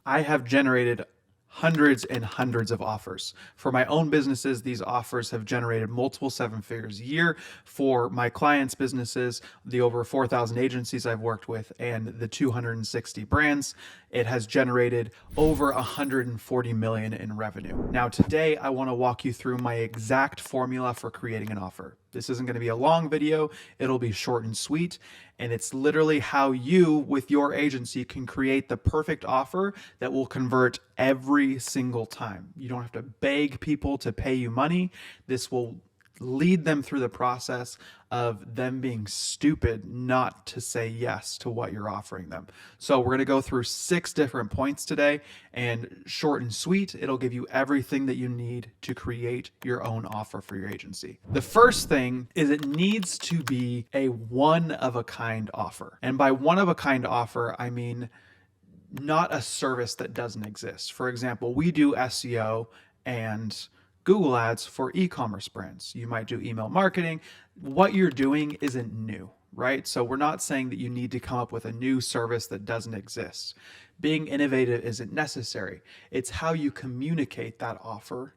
I have generated hundreds and hundreds of offers. For my own businesses, these offers have generated multiple seven figures a year. For my clients' businesses, the over 4,000 agencies I've worked with and the 260 brands, it has generated over 140 million in revenue. Now, today, I want to walk you through my exact formula for creating an offer. This isn't going to be a long video. It'll be short and sweet. And it's literally how you, with your agency, can create the perfect offer that will convert every single time. You don't have to beg people to pay you money. This will lead them through the process of them being stupid not to say yes to what you're offering them. So we're going to go through 6 different points today, and short and sweet, it'll give you everything that you need to create your own offer for your agency. The first thing is it needs to be a one-of-a-kind offer. And by one-of-a-kind offer, I mean not a service that doesn't exist. For example, we do SEO and Google ads for e-commerce brands. You might do email marketing. What you're doing isn't new, right? So we're not saying that you need to come up with a new service that doesn't exist. Being innovative isn't necessary. It's how you communicate that offer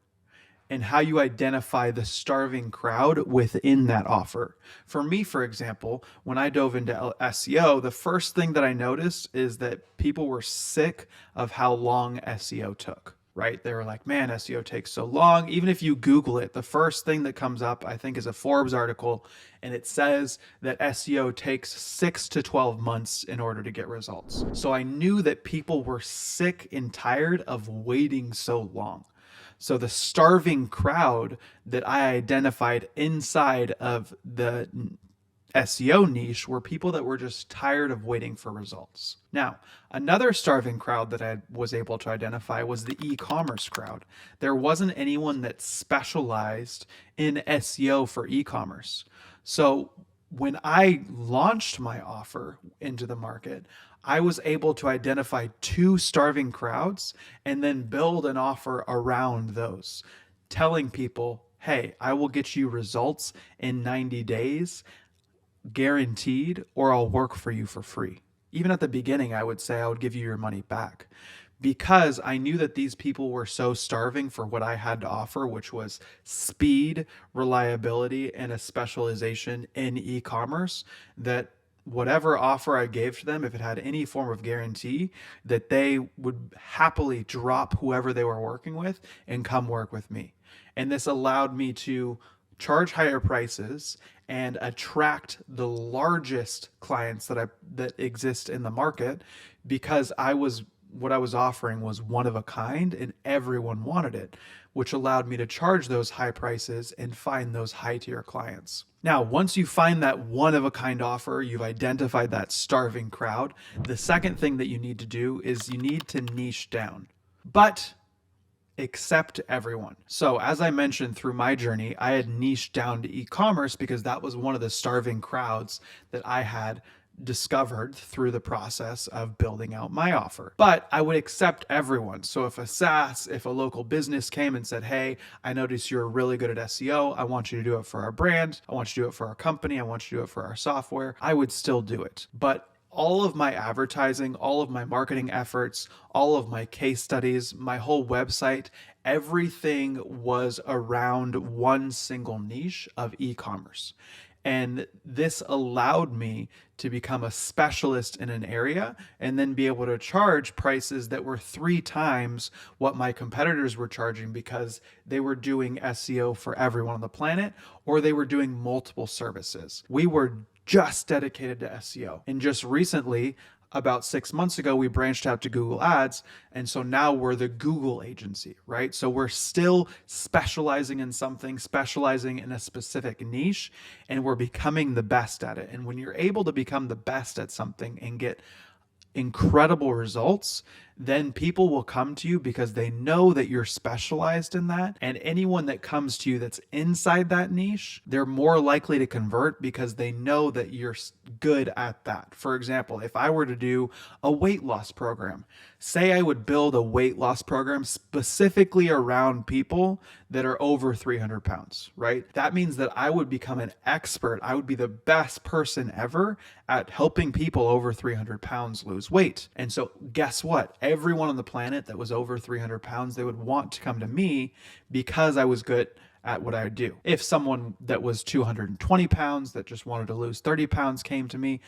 and how you identify the starving crowd within that offer. For me, for example, when I dove into SEO, the first thing that I noticed is that people were sick of how long SEO took. Right? They were like, man, SEO takes so long. Even if you Google it, the first thing that comes up, I think, is a Forbes article, and it says that SEO takes 6 to 12 months in order to get results. So I knew that people were sick and tired of waiting so long. So the starving crowd that I identified inside of the SEO niche were people that were just tired of waiting for results. Now, another starving crowd that I was able to identify was the e-commerce crowd. There wasn't anyone that specialized in SEO for e-commerce. So when I launched my offer into the market, I was able to identify 2 starving crowds and then build an offer around those, telling people, hey, I will get you results in 90 days. Guaranteed, or I'll work for you for free. Even at the beginning, I would say I would give you your money back, because I knew that these people were so starving for what I had to offer, which was speed, reliability, and a specialization in e-commerce, that whatever offer I gave to them, if it had any form of guarantee, that they would happily drop whoever they were working with and come work with me. And this allowed me to charge higher prices and attract the largest clients that exist in the market, because what I was offering was one of a kind and everyone wanted it, which allowed me to charge those high prices and find those high tier clients. Now, once you find that one of a kind offer, you've identified that starving crowd. The second thing that you need to do is you need to niche down. But accept everyone. So as I mentioned, through my journey, I had niched down to e-commerce because that was one of the starving crowds that I had discovered through the process of building out my offer. But I would accept everyone. So if a local business came and said, hey, I noticed you're really good at SEO. I want you to do it for our brand. I want you to do it for our company. I want you to do it for our software. I would still do it. But all of my advertising, all of my marketing efforts, all of my case studies, my whole website, everything was around one single niche of e-commerce. And this allowed me to become a specialist in an area and then be able to charge prices that were 3 times what my competitors were charging, because they were doing SEO for everyone on the planet, or they were doing multiple services. We were just dedicated to SEO. And just recently, about 6 months ago, we branched out to Google Ads. And so now we're the Google agency, right? So we're still specializing in something, specializing in a specific niche, and we're becoming the best at it. And when you're able to become the best at something and get incredible results, then people will come to you because they know that you're specialized in that. And anyone that comes to you that's inside that niche, they're more likely to convert because they know that you're good at that. For example, if I were to do a weight loss program, say I would build a weight loss program specifically around people that are over 300 pounds, right? That means that I would become an expert. I would be the best person ever at helping people over 300 pounds lose weight. And so guess what? everyone on the planet that was over 300 pounds, they would want to come to me because I was good at what I do. If someone that was 220 pounds that just wanted to lose 30 pounds came to me,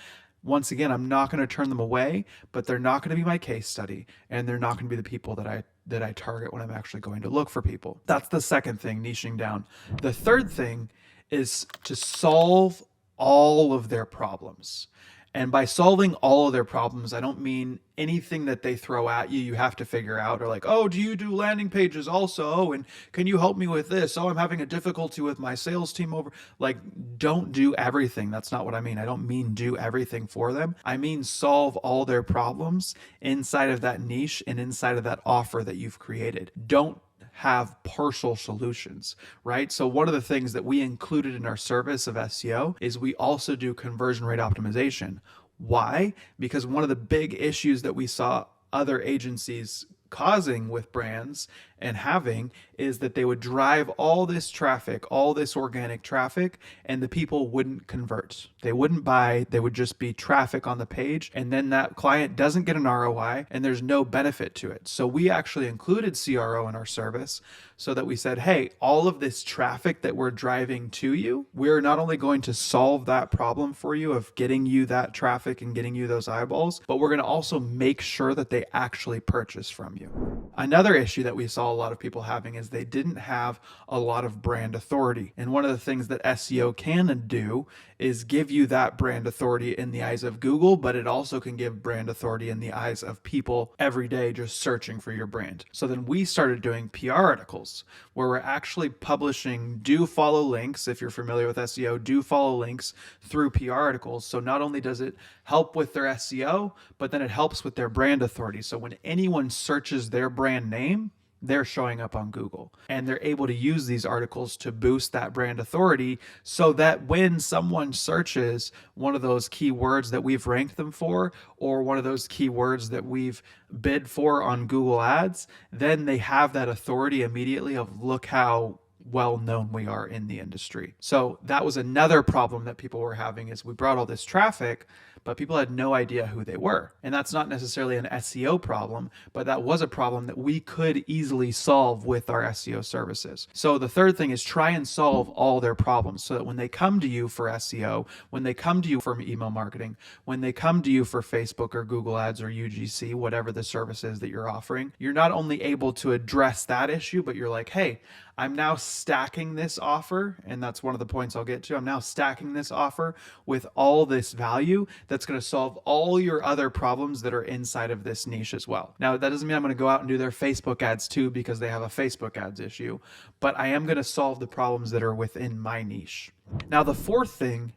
once again, I'm not going to turn them away, but they're not going to be my case study, and they're not going to be the people that I target when I'm actually going to look for people. That's the second thing, niching down. The third thing is to solve all of their problems. And by solving all of their problems, I don't mean anything that they throw at you, you have to figure out, or like, oh, do you do landing pages also? And can you help me with this? Oh, I'm having a difficulty with my sales team over. Like, don't do everything. That's not what I mean. I don't mean do everything for them. I mean solve all their problems inside of that niche and inside of that offer that you've created. Don't have partial solutions, right? So one of the things that we included in our service of SEO is we also do conversion rate optimization. Why? Because one of the big issues that we saw other agencies causing with brands and having is that they would drive all this traffic, all this organic traffic, and the people wouldn't convert. They wouldn't buy. They would just be traffic on the page. And then that client doesn't get an ROI and there's no benefit to it. So we actually included CRO in our service so that we said, hey, all of this traffic that we're driving to you, we're not only going to solve that problem for you of getting you that traffic and getting you those eyeballs, but we're going to also make sure that they actually purchase from you. Another issue that we saw a lot of people having is they didn't have a lot of brand authority. And one of the things that SEO can do is give you that brand authority in the eyes of Google, but it also can give brand authority in the eyes of people every day just searching for your brand. So then we started doing PR articles where we're actually publishing do follow links. If you're familiar with SEO, do follow links through PR articles. So not only does it help with their SEO, but then it helps with their brand authority. So when anyone searches their brand name, they're showing up on Google, and they're able to use these articles to boost that brand authority so that when someone searches one of those keywords that we've ranked them for, or one of those keywords that we've bid for on Google Ads, then they have that authority immediately of look how well known we are in the industry. So that was another problem that people were having is we brought all this traffic, but people had no idea who they were. And that's not necessarily an SEO problem, but that was a problem that we could easily solve with our SEO services. So the third thing is try and solve all their problems so that when they come to you for SEO, when they come to you for email marketing, when they come to you for Facebook or Google Ads or UGC, whatever the service is that you're offering, you're not only able to address that issue, but you're like, hey, I'm now stacking this offer, and that's one of the points I'll get to. I'm now stacking this offer with all this value that's going to solve all your other problems that are inside of this niche as well. Now, that doesn't mean I'm going to go out and do their Facebook ads too because they have a Facebook ads issue, but I am going to solve the problems that are within my niche. Now, the fourth thing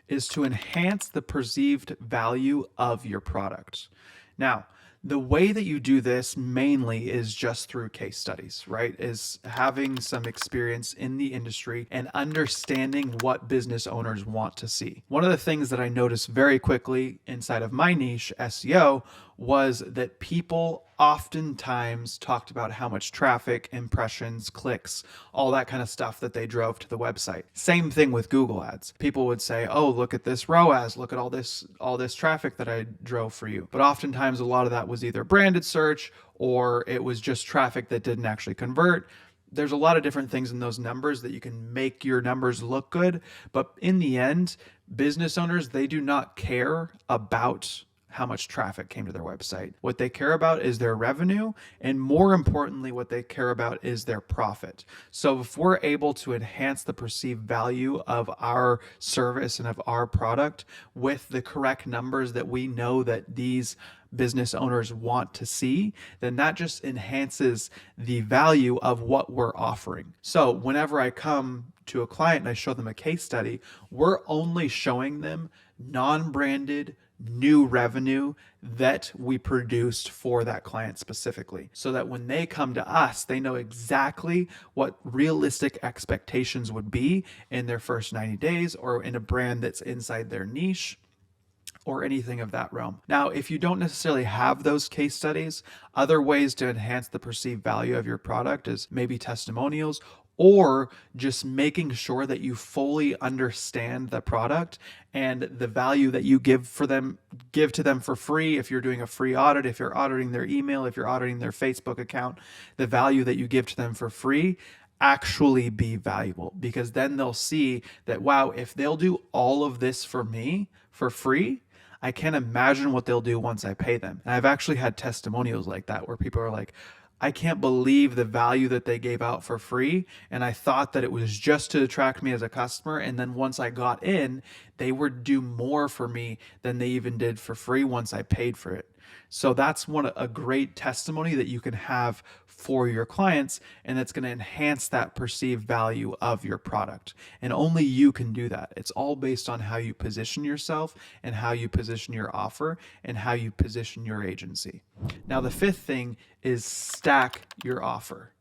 is to enhance the perceived value of your product. Now, the way that you do this mainly is just through case studies, right? Is having some experience in the industry and understanding what business owners want to see. One of the things that I noticed very quickly inside of my niche, SEO, was that people oftentimes talked about how much traffic, impressions, clicks, all that kind of stuff that they drove to the website. Same thing with Google Ads. People would say, oh, look at this ROAS, look at all this traffic that I drove for you. But oftentimes a lot of that was either branded search or it was just traffic that didn't actually convert. There's a lot of different things in those numbers that you can make your numbers look good. But in the end, business owners, they do not care about how much traffic came to their website. What they care about is their revenue, and more importantly, what they care about is their profit. So if we're able to enhance the perceived value of our service and of our product with the correct numbers that we know that these business owners want to see, then that just enhances the value of what we're offering. So whenever I come to a client and I show them a case study, we're only showing them non-branded new revenue that we produced for that client specifically, so that when they come to us, they know exactly what realistic expectations would be in their first 90 days or in a brand that's inside their niche or anything of that realm. Now, if you don't necessarily have those case studies, other ways to enhance the perceived value of your product is maybe testimonials, or just making sure that you fully understand the product and the value that you give to them for free. If you're doing a free audit, if you're auditing their email, if you're auditing their Facebook account, the value that you give to them for free actually be valuable, because then they'll see that, wow, if they'll do all of this for me for free, I can't imagine what they'll do once I pay them. And I've actually had testimonials like that where people are like, I can't believe the value that they gave out for free. And I thought that it was just to attract me as a customer. And then once I got in, they would do more for me than they even did for free once I paid for it. So that's a great testimony that you can have for your clients, and that's going to enhance that perceived value of your product. And only you can do that. It's all based on how you position yourself and how you position your offer and how you position your agency. Now, the fifth thing is stack your offer.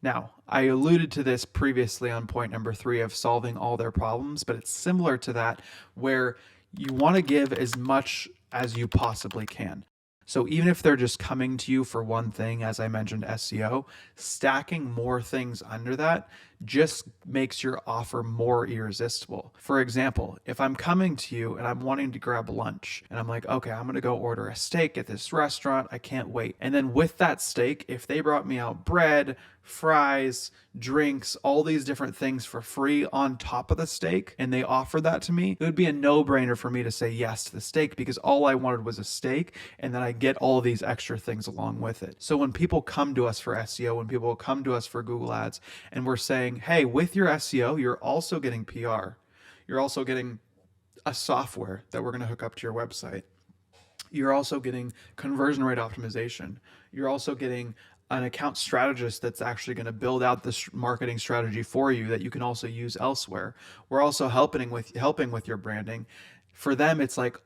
Now, I alluded to this previously on point number 3 of solving all their problems, but it's similar to that, where you want to give as much as you possibly can. So even if they're just coming to you for one thing, as I mentioned, SEO, stacking more things under that just makes your offer more irresistible. For example, if I'm coming to you and I'm wanting to grab lunch and I'm like, okay, I'm going to go order a steak at this restaurant. I can't wait. And then with that steak, if they brought me out bread, fries, drinks, all these different things for free on top of the steak, and they offered that to me, it would be a no-brainer for me to say yes to the steak, because all I wanted was a steak, and then I get all these extra things along with it. So when people come to us for SEO, when people come to us for Google Ads, and we're saying, hey, with your SEO, you're also getting PR. You're also getting a software that we're going to hook up to your website. You're also getting conversion rate optimization. You're also getting an account strategist that's actually going to build out this marketing strategy for you that you can also use elsewhere. We're also helping with your branding. For them, it's like,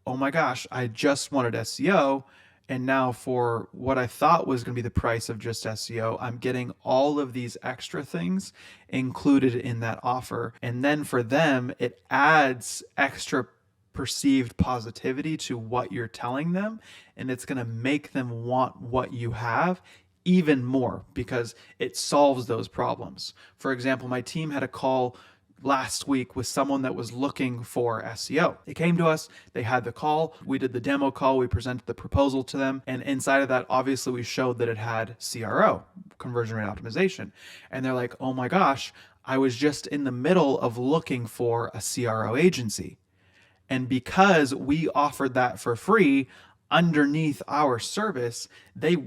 oh my gosh, I just wanted SEO, and now for what I thought was going to be the price of just SEO, I'm getting all of these extra things included in that offer. And then for them, it adds extra perceived positivity to what you're telling them, and it's going to make them want what you have even more because it solves those problems. For example, my team had a call last week with someone that was looking for SEO. They came to us, they had the call, we did the demo call, we presented the proposal to them, and inside of that, obviously we showed that it had CRO, conversion rate optimization. And they're like, oh my gosh, I was just in the middle of looking for a CRO agency. And because we offered that for free underneath our service, they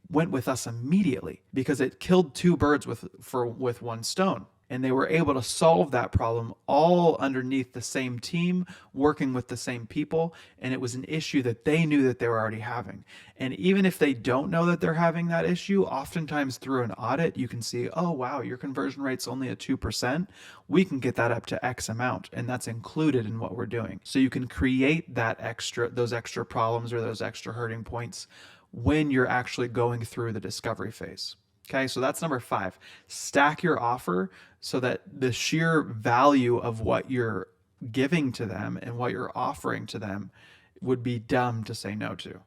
went with us immediately because it killed two birds with one stone. And they were able to solve that problem all underneath the same team, working with the same people. And it was an issue that they knew that they were already having. And even if they don't know that they're having that issue, oftentimes through an audit, you can see, oh, wow, your conversion rate's only at 2%. We can get that up to X amount. And that's included in what we're doing. So you can create those extra problems or those extra hurting points when you're actually going through the discovery phase. Okay, so that's number 5. Stack your offer so that the sheer value of what you're giving to them and what you're offering to them would be dumb to say no to.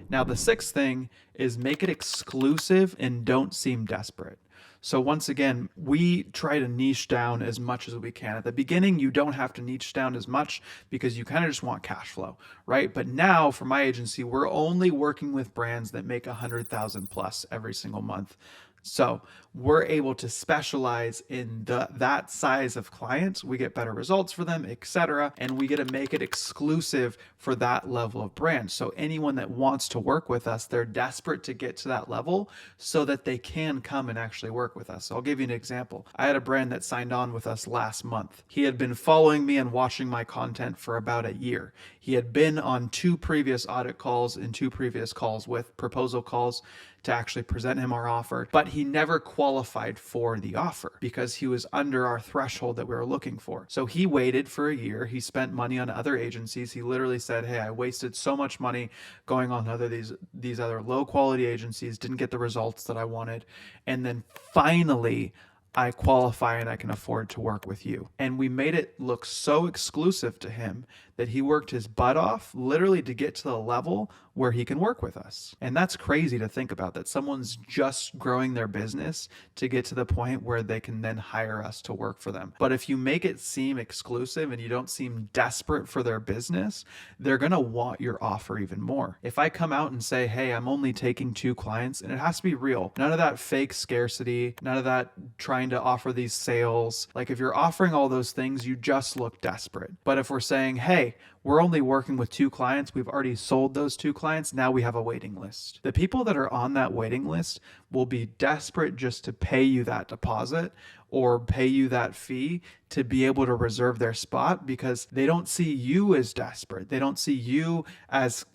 Now, the 6th thing is make it exclusive and don't seem desperate. So once again, we try to niche down as much as we can. At the beginning, you don't have to niche down as much because you kind of just want cash flow, right? But now for my agency, we're only working with brands that make 100,000 plus every single month. So we're able to specialize in that size of clients. We get better results for them, etc. And we get to make it exclusive for that level of brand. So anyone that wants to work with us, they're desperate to get to that level so that they can come and actually work with us. So I'll give you an example. I had a brand that signed on with us last month. He had been following me and watching my content for about a year. He had been on 2 previous audit calls and 2 previous calls with proposal calls to actually present him our offer, but he never qualified for the offer because he was under our threshold that we were looking for. So he waited for a year. He spent money on other agencies. He literally said, hey, I wasted so much money going on these other low quality agencies, didn't get the results that I wanted. And then finally, I qualify and I can afford to work with you. And we made it look so exclusive to him that he worked his butt off literally to get to the level where he can work with us. And that's crazy to think about, that someone's just growing their business to get to the point where they can then hire us to work for them. But if you make it seem exclusive and you don't seem desperate for their business, they're going to want your offer even more. If I come out and say, hey, I'm only taking 2 clients, and it has to be real, none of that fake scarcity, none of that trying to offer these sales. Like if you're offering all those things, you just look desperate. But if we're saying, hey, we're only working with 2 clients, we've already sold those 2 clients, now we have a waiting list. The people that are on that waiting list will be desperate just to pay you that deposit or pay you that fee to be able to reserve their spot, because they don't see you as desperate. They don't see you as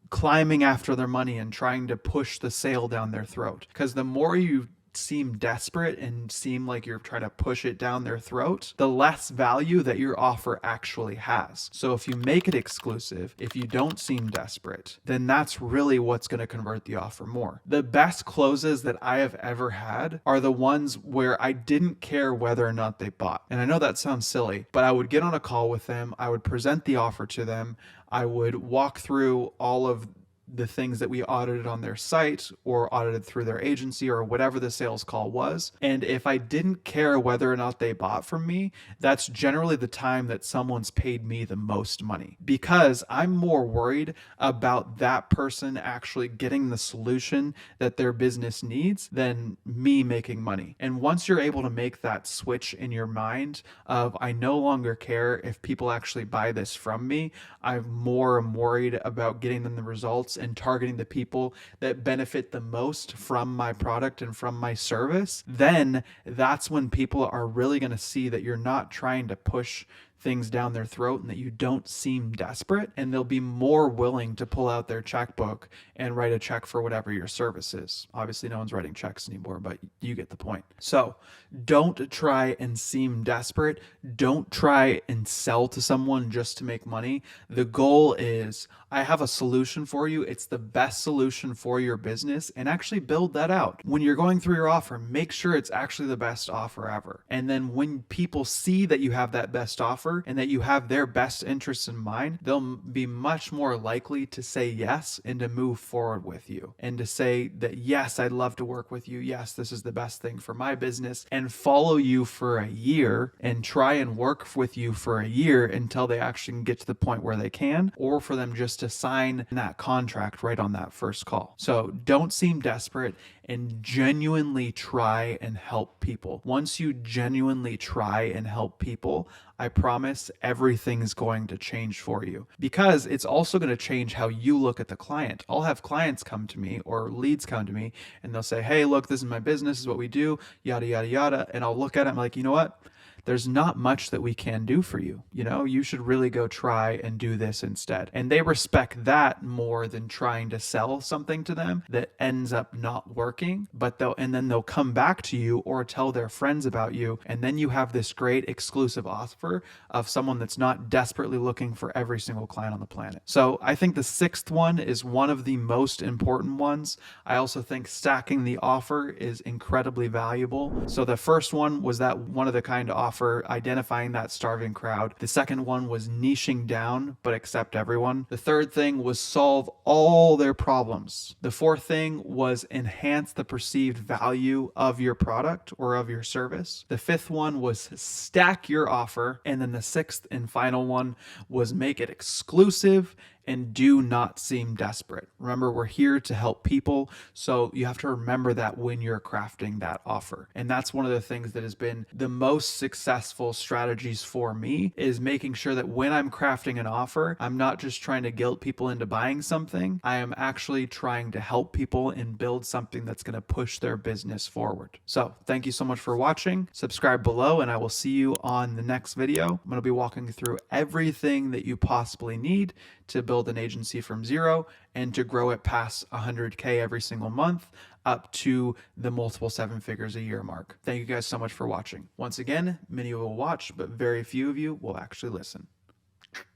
climbing after their money and trying to push the sale down their throat. Because the more you seem desperate and seem like you're trying to push it down their throat, the less value that your offer actually has. So if you make it exclusive, if you don't seem desperate, then that's really what's going to convert the offer more. The best closes that I have ever had are the ones where I didn't care whether or not they bought. And I know that sounds silly, but I would get on a call with them, I would present the offer to them, I would walk through all of the things that we audited on their site or audited through their agency or whatever the sales call was. And if I didn't care whether or not they bought from me, that's generally the time that someone's paid me the most money, because I'm more worried about that person actually getting the solution that their business needs than me making money. And once you're able to make that switch in your mind of, I no longer care if people actually buy this from me, I'm more worried about getting them the results and targeting the people that benefit the most from my product and from my service, then that's when people are really going to see that you're not trying to push things down their throat and that you don't seem desperate, and they'll be more willing to pull out their checkbook and write a check for whatever your service is. Obviously, no one's writing checks anymore, but you get the point. So don't try and seem desperate. Don't try and sell to someone just to make money. The goal is, I have a solution for you. It's the best solution for your business, and actually build that out. When you're going through your offer, make sure it's actually the best offer ever. And then when people see that you have that best offer and that you have their best interests in mind, they'll be much more likely to say yes and to move forward with you and to say that, yes, I'd love to work with you. Yes, this is the best thing for my business, and follow you for a year and try and work with you for a year until they actually can get to the point where they can, or for them just to sign that contract right on that first call. So don't seem desperate and genuinely try and help people. Once you genuinely try and help people, I promise everything's going to change for you, because it's also going to change how you look at the client. I'll have clients come to me or leads come to me and they'll say, hey, look, this is my business, this is what we do, yada, yada, yada. And I'll look at it, I'm like, you know what? There's not much that we can do for you. You know, you should really go try and do this instead. And they respect that more than trying to sell something to them that ends up not working, but then they'll come back to you or tell their friends about you. And then you have this great exclusive offer of someone that's not desperately looking for every single client on the planet. So I think the 6th one is one of the most important ones. I also think stacking the offer is incredibly valuable. So the first one was that one of the kind of offer, identifying that starving crowd. The second one was niching down, but accept everyone. The third thing was solve all their problems. The fourth thing was enhance the perceived value of your product or of your service. The fifth one was stack your offer. And then the sixth and final one was make it exclusive and do not seem desperate. Remember, we're here to help people, so you have to remember that when you're crafting that offer. And that's one of the things that has been the most successful strategies for me, is making sure that when I'm crafting an offer, I'm not just trying to guilt people into buying something. I am actually trying to help people and build something that's going to push their business forward. So thank you so much for watching. Subscribe below, and I will see you on the next video. I'm going to be walking through everything that you possibly need to build an agency from zero and to grow it past 100K every single month up to the multiple 7 figures a year mark. Thank you guys so much for watching. Once again, many of you will watch, but very few of you will actually listen.